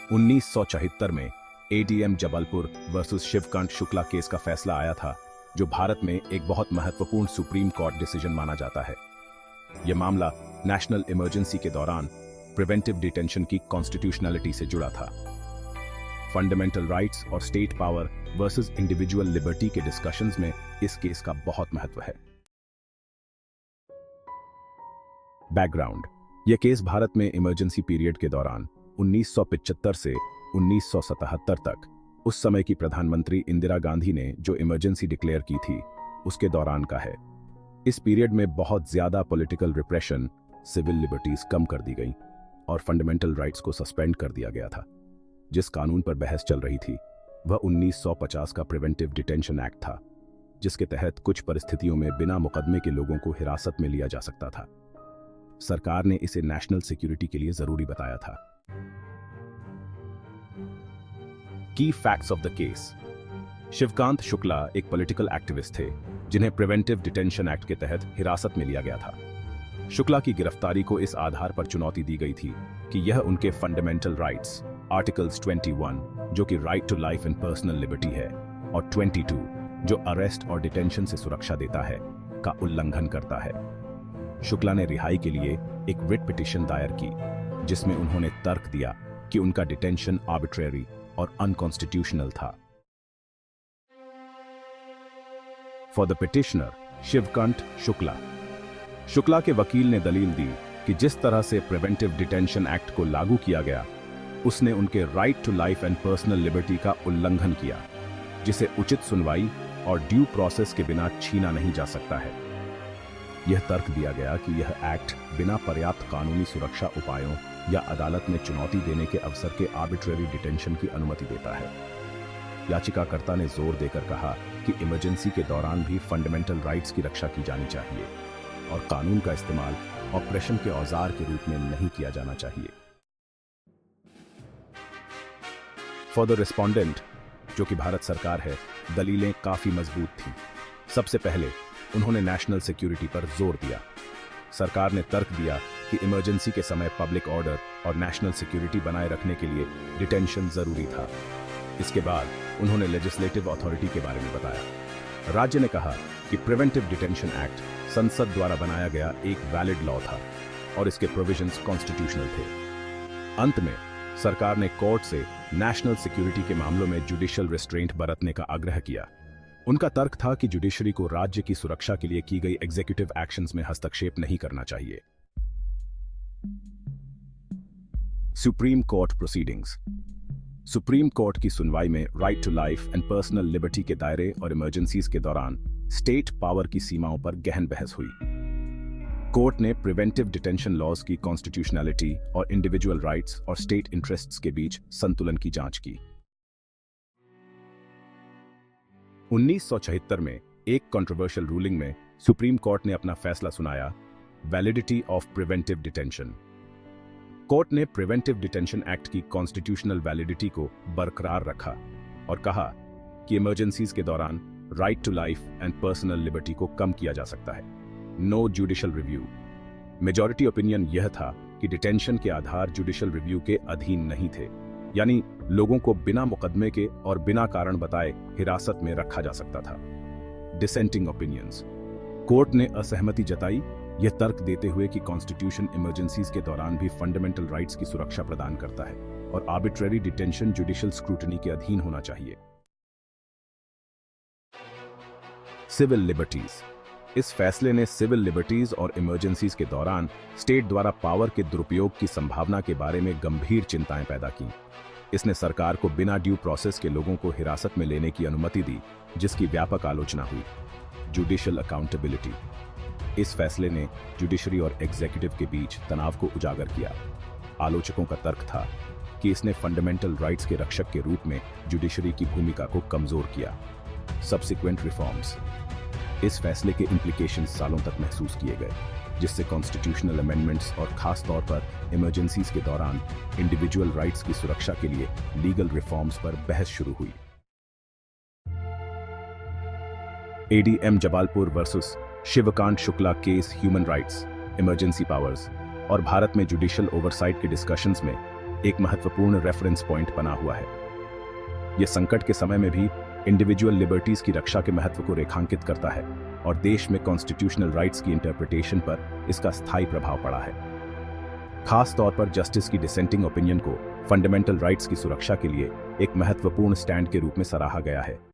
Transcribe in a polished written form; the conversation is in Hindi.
1974 में ADM Jabalpur versus Shivkant Shukla case का फैसला आया था, जो भारत में एक बहुत महत्वपूर्ण सुप्रीम कोर्ट डिसीजन माना जाता है। यह मामला नेशनल इमरजेंसी के दौरान प्रिवेंटिव डिटेंशन की कॉन्स्टिट्यूशनलिटी से जुड़ा था। फंडामेंटल राइट्स और state power versus individual liberty के डिस्कशंस में इस केस का बहुत महत्व है। बैकग्राउंड: यह केस भारत में इमरजेंसी पीरियड के दौरान 1975 से 1977 तक उस समय की प्रधानमंत्री इंदिरा गांधी ने जो इमरजेंसी डिक्लेयर की थी, उसके दौरान का है। इस पीरियड में बहुत ज्यादा पॉलिटिकल रिप्रेशन, सिविल लिबर्टीज कम कर दी गई और फंडामेंटल राइट्स को सस्पेंड कर दिया गया था। जिस कानून पर बहस चल रही थी वह 1950 का प्रिवेंटिव डिटेंशन एक्ट था, जिसके तहत कुछ परिस्थितियों में बिना मुकदमे के लोगों को हिरासत में लिया जा सकता था। सरकार ने इसे नेशनल सिक्योरिटी के लिए जरूरी बताया था। की facts of the case: Shivkant Shukla एक पॉलिटिकल एक्टिविस्ट थे जिन्हें प्रिवेंटिव डिटेंशन एक्ट के तहत हिरासत में लिया गया था। शुक्ला की गिरफ्तारी को इस आधार पर चुनौती दी गई थी कि यह उनके फंडामेंटल राइट्स आर्टिकल्स 21, जो कि right to life and personal liberty है, और 22, जो अरेस्ट और डिटेंशन से सुरक्षा देता है, का उल्लंघन करता है। शुक्ला ने रिहाई के लिए एक रिट पिटीशन दायर की, जिसमें उन्होंने तर्क दिया कि उनका डिटेंशन आर्बिट्रेरी और अनकॉन्स्टिट्यूशनल था। For the petitioner Shivkant Shukla, Shukla के वकील ने दलील दी कि जिस तरह से प्रिवेंटिव डिटेंशन एक्ट को लागू किया गया, उसने उनके right to life and personal liberty का उल्लंघन किया, जिसे उचित सुनवाई और ड्यू प्रोसेस के बिना छीना नहीं जा सकता है। यह तर्क दिया गया कि यह एक्ट बिना पर्याप्त कानूनी सुरक्षा उपायों या अदालत में चुनौती देने के अवसर के आर्बिट्रेरी डिटेंशन की अनुमति देता है। याचिकाकर्ता ने जोर देकर कहा कि इमरजेंसी के दौरान भी फंडामेंटल राइट्स की रक्षा की जानी चाहिए और कानून का इस्तेमाल ऑपरेशन के औजार के रूप में नहीं किया जाना चाहिए। फॉर द रिस्पोंडेंट, जो कि भारत सरकार है, दलीलें काफी मजबूत थीं। सबसे पहले उन्होंने नेशनल सिक्योरिटी पर जोर दिया। सरकार ने तर्क दिया कि इमरजेंसी के समय पब्लिक ऑर्डर और नेशनल सिक्योरिटी बनाए रखने के लिए डिटेंशन जरूरी था। इसके बाद उन्होंने लेजिस्लेटिव अथॉरिटी के बारे में बताया। राज्य ने कहा कि प्रिवेंटिव डिटेंशन एक्ट संसद द्वारा बनाया गया एक वैलिड लॉ था और इसके प्रोविजंस कॉन्स्टिट्यूशनल थे। अंत में सरकार ने कोर्ट से नेशनल सिक्योरिटी के मामलों में जुडिशियल रिस्ट्रेंट बरतने का आग्रह किया। उनका तर्क था कि जुडिशरी को राज्य की सुरक्षा के लिए की गई एग्जीक्यूटिव एक्शंस में हस्तक्षेप नहीं करना चाहिए। Supreme Court proceedings: Supreme Court की सुनवाई में right to life and personal liberty के दायरे और इमरजेंसीज के दौरान स्टेट पावर की सीमाओं पर गहन बहस हुई। कोर्ट ने प्रिवेंटिव डिटेंशन लॉज की कॉन्स्टिट्यूशनलिटी और इंडिविजुअल राइट्स और स्टेट इंटरेस्ट्स के बीच संतुलन की जांच की। 1976 में एक कंट्रोवर्शियल रूलिंग में सुप्रीम कोर्ट ने अपना फैसला सुनाया, validity of preventive detention. Court ने प्रिवेंटिव डिटेंशन एक्ट की कॉन्स्टिट्यूशनल वैलिडिटी को बरकरार रखा और कहा कि इमरजेंसीज के दौरान right to life and personal liberty को कम किया जा सकता है। No judicial review. Majority opinion यह था कि डिटेंशन के आधार जुडिशियल रिव्यू के अधीन नहीं थे, यानी लोगों को बिना मुकदमे के और बिना कारण बताए हिरासत में रखा जा सकता था। डिसेंटिंग ओपिनियंस: कोर्ट ने असहमति जताई, यह तर्क देते हुए कि कॉन्स्टिट्यूशन इमरजेंसीज के दौरान भी फंडामेंटल राइट्स की सुरक्षा प्रदान करता है और आर्बिट्रेरी डिटेंशन जुडिशियल स्क्रूटनी के अधीन होना चाहिए। सिविल लिबर्टीज: इस फैसले ने सिविल लिबर्टीज और इमरजेंसीज के दौरान स्टेट द्वारा पावर के दुरुपयोग की संभावना के बारे में गंभीर चिंताएं पैदा की। इसने सरकार को बिना ड्यू प्रोसेस के लोगों को हिरासत में लेने की अनुमति दी, जिसकी व्यापक आलोचना हुई। जुडिशियल अकाउंटेबिलिटी: इस फैसले ने जुडिशरी और एग्जीक्यूटिव के बीच तनाव को उजागर किया। आलोचकों का तर्क था कि इसने फंडामेंटल राइट्स के रक्षक के रूप में जुडिशरी की भूमिका को कमजोर किया। सब्सिक्वेंट रिफॉर्म्स: इस फैसले के इंप्लीकेशंस सालों तक महसूस किए गए, जिससे कॉन्स्टिट्यूशनल अमेंडमेंट्स और खास तौर पर इमरजेंसीज के दौरान इंडिविजुअल राइट्स की सुरक्षा के लिए लीगल रिफॉर्म्स पर बहस शुरू हुई। ADM Jabalpur versus Shivkant Shukla case, human rights, emergency powers और भारत में जुडिशियल ओवरसाइट के डिस्कशंस में एक महत्वपूर्ण रेफरेंस पॉइंट बना हुआ है। यह संकट के समय में भी इंडिविजुअल लिबर्टीज की रक्षा के महत्व को रेखांकित करता है और देश में कॉन्स्टिट्यूशनल राइट्स की इंटरप्रिटेशन पर इसका स्थायी प्रभाव पड़ा है। खास तौर पर जस्टिस की डिसेंटिंग ओपिनियन को फंडामेंटल राइट्स की सुरक्षा के लिए एक महत्वपूर्ण स्टैंड के रूप में सराहा गया है।